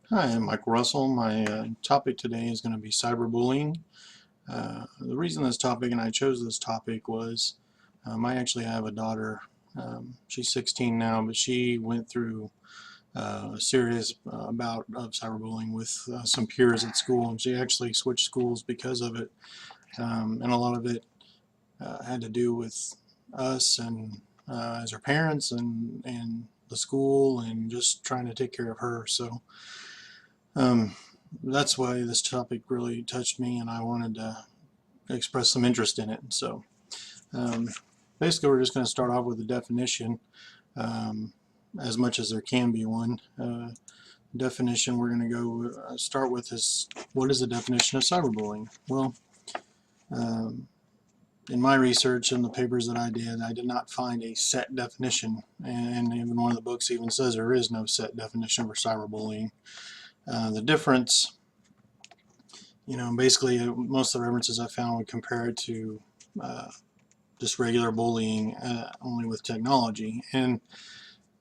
Hi, I'm Mike Russell. My topic today is going to be cyberbullying. The reason this topic and I chose this topic was I actually have a daughter. She's 16 now, but she went through a serious bout of cyberbullying with some peers at school, and she actually switched schools because of it. And a lot of it had to do with us and as her parents and the school and just trying to take care of her. So Um, that's why this topic really touched me, and I wanted to express some interest in it. So, um, basically, we're just going to start off with a definition, um, as much as there can be one. Definition we're going to go start with is, what is the definition of cyberbullying? Well, um, in my research and the papers that I did not find a set definition, and even one of the books even says there is no set definition for cyberbullying. The difference, basically most of the references I found would compare it to uh, just regular bullying, only with technology. And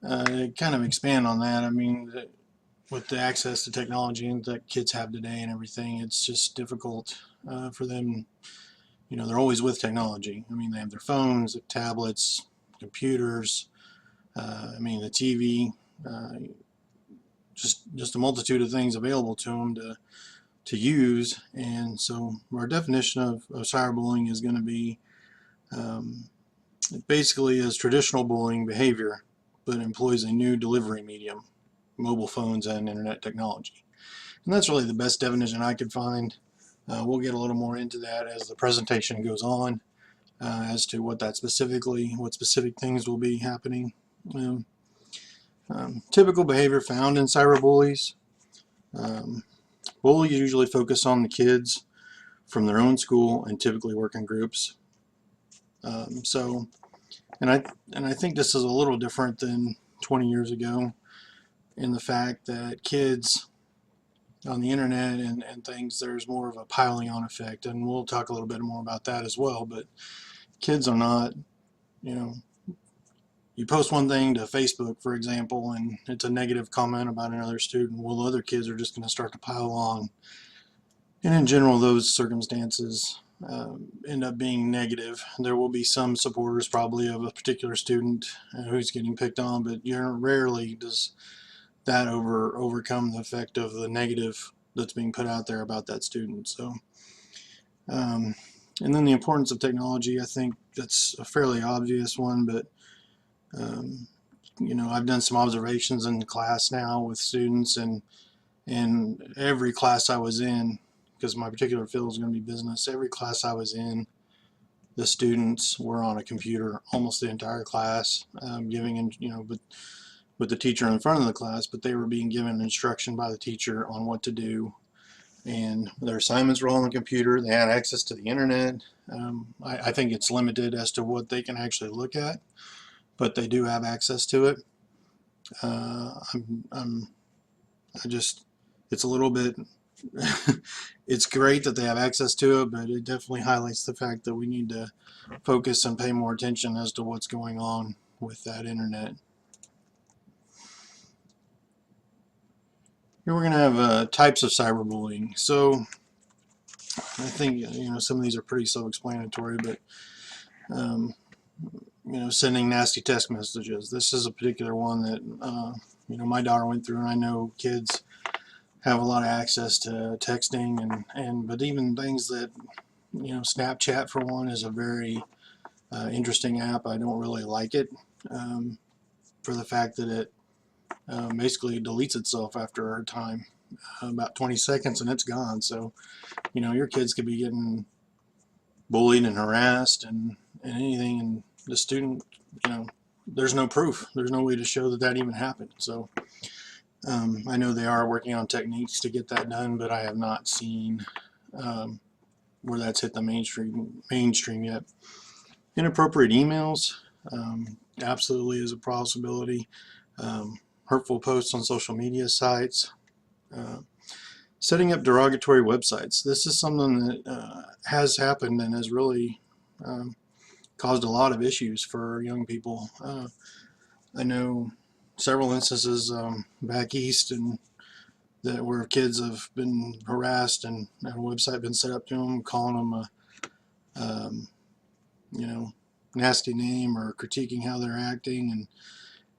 kind of expand on that, I mean, with the access to technology that kids have today and everything, it's just difficult for them. They're always with technology. I mean, they have their phones, their tablets, computers, the TV, uh, just a multitude of things available to them to use. And so our definition of cyberbullying is going to be, it basically is traditional bullying behavior, but employs a new delivery medium, mobile phones and internet technology. And that's really the best definition I could find. We'll get a little more into that as the presentation goes on, as to what specific things will be happening. Um, Typical behavior found in cyberbullies. Um, Bullies usually focus on the kids from their own school and typically work in groups. Um, so, and I think this is a little different than 20 years ago in the fact that kids on the internet and things, there's more of a piling on effect, and we'll talk a little bit more about that as well. But kids are not, you know, you post one thing to Facebook, for example, and it's a negative comment about another student. Well, other kids are just going to start to pile on, and in general, those circumstances end up being negative. There will be some supporters probably of a particular student who's getting picked on, but rarely does that overcome the effect of the negative that's being put out there about that student. So, um, and then the importance of technology, I think that's a fairly obvious one, but um, I've done some observations in class now with students, and every class I was in, because my particular field is going to be business, every class I was in, the students were on a computer almost the entire class, giving, but with the teacher in front of the class, but they were being given instruction by the teacher on what to do. And their assignments were all on the computer. They had access to the internet. I think it's limited as to what they can actually look at, but they do have access to it. Uh, I'm, I just, it's a little bit, it's great that they have access to it, but it definitely highlights the fact that we need to focus and pay more attention as to what's going on with that internet. Here we're going to have types of cyberbullying. So I think some of these are pretty self-explanatory, but um, sending nasty text messages. This is a particular one that my daughter went through, and I know kids have a lot of access to texting and but even things that Snapchat for one is a very interesting app. I don't really like it um, for the fact that it basically deletes itself after a time, about 20 seconds, and it's gone. So your kids could be getting bullied and harassed and anything, and the student, there's no proof. There's no way to show that even happened. So I know they are working on techniques to get that done, but I have not seen um, where that's hit the mainstream yet. Inappropriate emails absolutely is a possibility. Hurtful posts on social media sites. Uh, Setting up derogatory websites. This is something that has happened and has really caused a lot of issues for young people. I know several instances back east in that where kids have been harassed and a website been set up to them, calling them a you know, nasty name or critiquing how they're acting,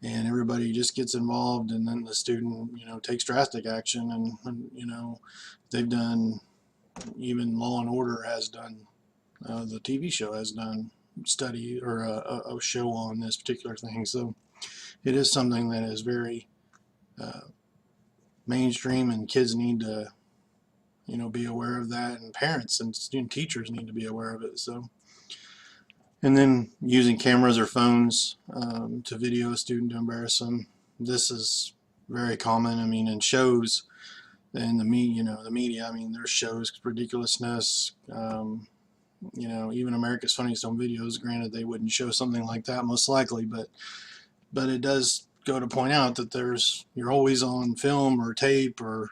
and everybody just gets involved, and then the student, you know, takes drastic action, and you know, they've done, even Law and Order has done, the TV show has done study or a show on this particular thing. So it is something that is very mainstream, and kids need to, you know, be aware of that, and parents and student teachers need to be aware of it. So, and then using cameras or phones to video a student to embarrass them. This is very common. I mean, in shows and the media, you know, the media. I mean, there's shows ridiculousness. You know, even America's Funniest Home Videos. Granted, they wouldn't show something like that most likely, but it does go to point out that you're always on film or tape or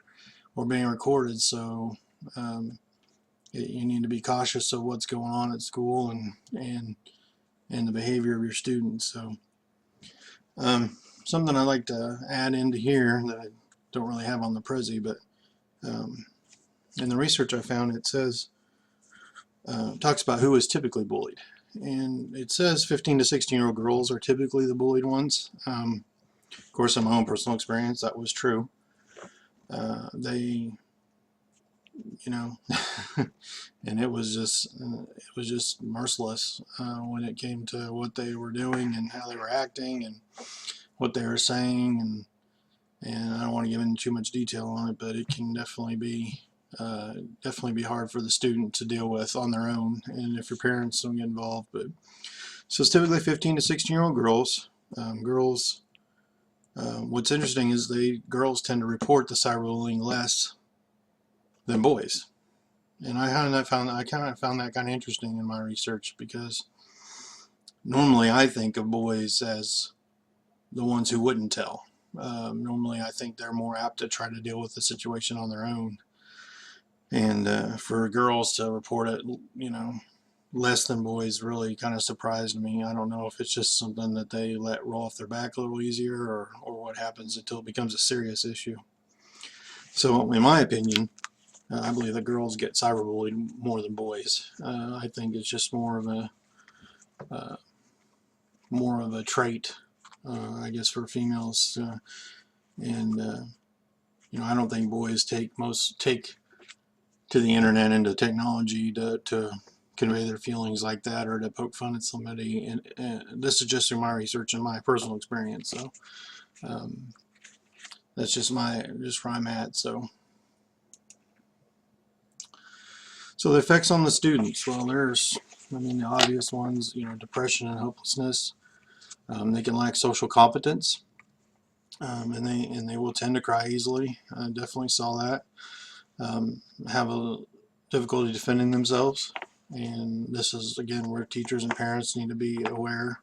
being recorded. So you need to be cautious of what's going on at school and the behavior of your students. So something I like to add into here that I don't really have on the Prezi, but in the research I found, it says talks about who is typically bullied, and it says 15 to 16-year-old girls are typically the bullied ones. Of course, in my own personal experience, that was true. They, you know, and it was just merciless when it came to what they were doing and how they were acting and what they were saying, and I don't want to give into too much detail on it, but it can definitely be hard for the student to deal with on their own, and if your parents don't get involved. But so it's typically 15 to 16-year-old girls. What's interesting is girls tend to report the cyberbullying less than boys, and I kind of found that kind of interesting in my research, because normally I think of boys as the ones who wouldn't tell. Normally I think they're more apt to try to deal with the situation on their own, and for girls to report it, you know, less than boys really kind of surprised me. I don't know if it's just something that they let roll off their back a little easier, or what happens until it becomes a serious issue. So in my opinion, I believe that girls get cyberbullied more than boys. I think it's just more of a trait, I guess, for females, and you know, I don't think boys take to the internet and to technology to convey their feelings like that, or to poke fun at somebody. And this is just through my research and my personal experience. So that's just where I'm at. So the effects on the students. Well, the obvious ones. You know, depression and hopelessness. They can lack social competence, and they will tend to cry easily. I definitely saw that. Have a difficulty defending themselves, and this is again where teachers and parents need to be aware.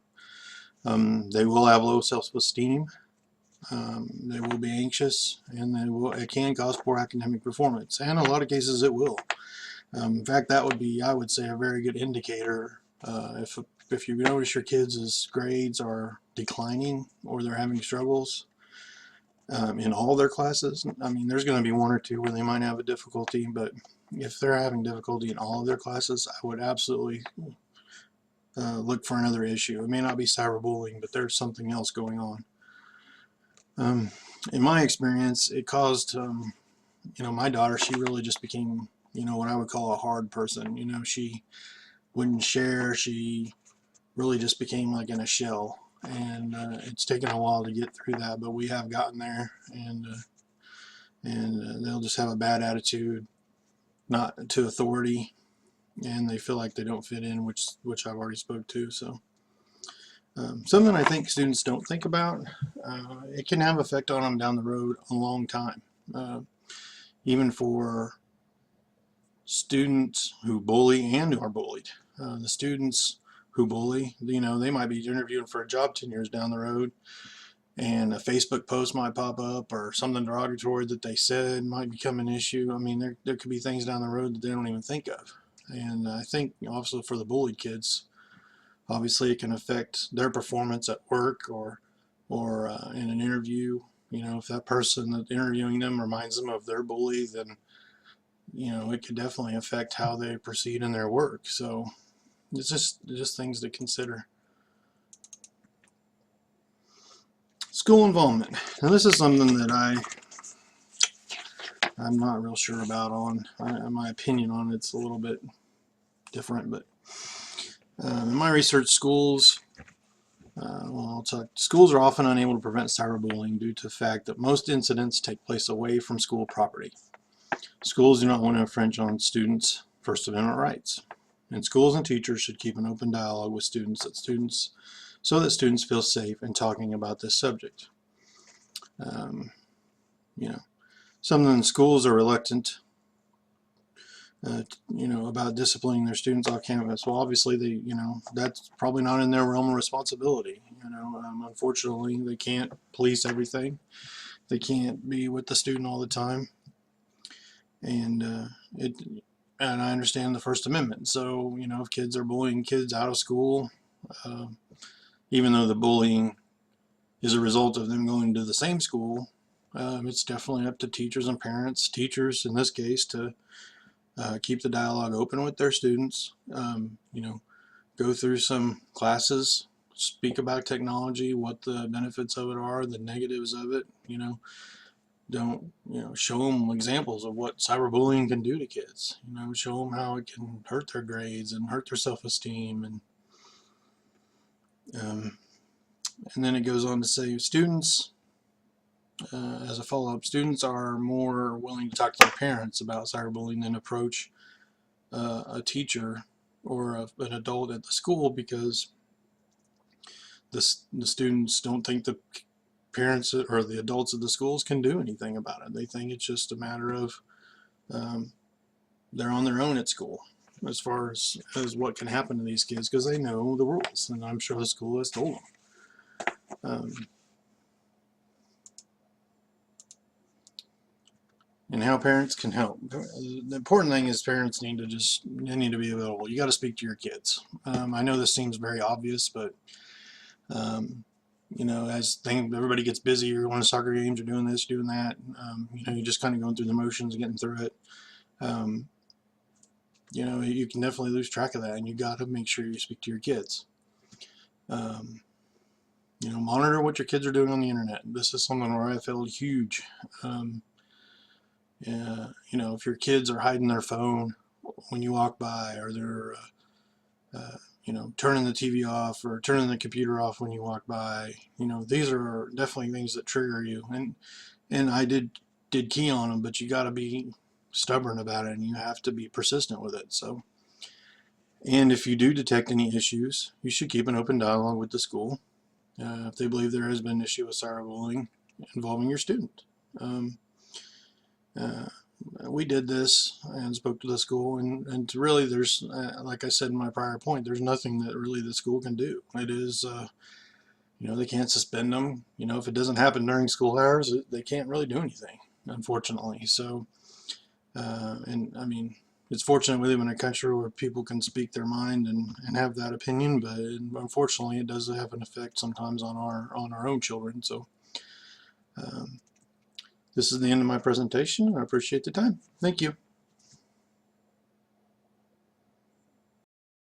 They will have low self-esteem. They will be anxious, and it can cause poor academic performance, and in a lot of cases it will. In fact, that would be, I would say, a very good indicator if you notice your kids' grades are declining or they're having struggles in all their classes. I mean, there's going to be one or two where they might have a difficulty, but if they're having difficulty in all of their classes, I would absolutely look for another issue. It may not be cyberbullying, but there's something else going on. In my experience, it caused, you know, my daughter, she really just became, you know, what I would call a hard person. You know, she wouldn't share. She really just became like in a shell, and it's taken a while to get through that, but we have gotten there. And they'll just have a bad attitude, not to authority, and they feel like they don't fit in, which I've already spoke to. So something I think students don't think about, it can have effect on them down the road a long time. Even for students who bully and who are bullied. The students who bully, you know, they might be interviewing for a job 10 years down the road, and a Facebook post might pop up, or something derogatory that they said might become an issue. I mean, there could be things down the road that they don't even think of. And I think also for the bullied kids, obviously it can affect their performance at work or in an interview. if that person that's interviewing them reminds them of their bully, then it could definitely affect how they proceed in their work. So it's just things to consider. School involvement. Now this is something that I'm not real sure about my opinion on it's a little bit different, but in my research, schools are often unable to prevent cyberbullying due to the fact that most incidents take place away from school property. Schools do not want to infringe on students' First Amendment rights, and schools and teachers should keep an open dialogue with students so that students feel safe in talking about this subject. Some schools are reluctant about disciplining their students off campus. Well, obviously that's probably not in their realm of responsibility. Unfortunately, they can't police everything. They can't be with the student all the time, and I understand the First Amendment. So if kids are bullying kids out of school, even though the bullying is a result of them going to the same school, it's definitely up to teachers and parents. Teachers, in this case, to keep the dialogue open with their students. Go through some classes, speak about technology, what the benefits of it are, the negatives of it. Don't show them examples of what cyberbullying can do to kids. Show them how it can hurt their grades and hurt their self-esteem, and then it goes on to say students. As a follow-up, students are more willing to talk to their parents about cyberbullying than approach a teacher or an adult at the school, because the students don't think the parents or the adults at the schools can do anything about it. They think it's just a matter of they're on their own at school as far as what can happen to these kids, because they know the rules, and I'm sure the school has told them. And how parents can help. The important thing is parents need to be available. You got to speak to your kids. I know this seems very obvious, but as everybody gets busy, you're going to soccer games, you're doing this, doing that. You're just kind of going through the motions, getting through it. You can definitely lose track of that, and you got to make sure you speak to your kids. Monitor what your kids are doing on the internet. This is something where I felt huge. If your kids are hiding their phone when you walk by, or they're turning the TV off or turning the computer off when you walk by, these are definitely things that trigger you. And I did key on them, but you got to be stubborn about it, and you have to be persistent with it. So, and if you do detect any issues, you should keep an open dialogue with the school if they believe there has been an issue with cyberbullying involving your student. We did this and spoke to the school, and really there's, like I said in my prior point, there's nothing that really the school can do. It is, they can't suspend them. If it doesn't happen during school hours, they can't really do anything, unfortunately. So, and I mean, it's fortunate we live in a country where people can speak their mind and have that opinion, but unfortunately it does have an effect sometimes on our own children. So, this is the end of my presentation. I appreciate the time. Thank you.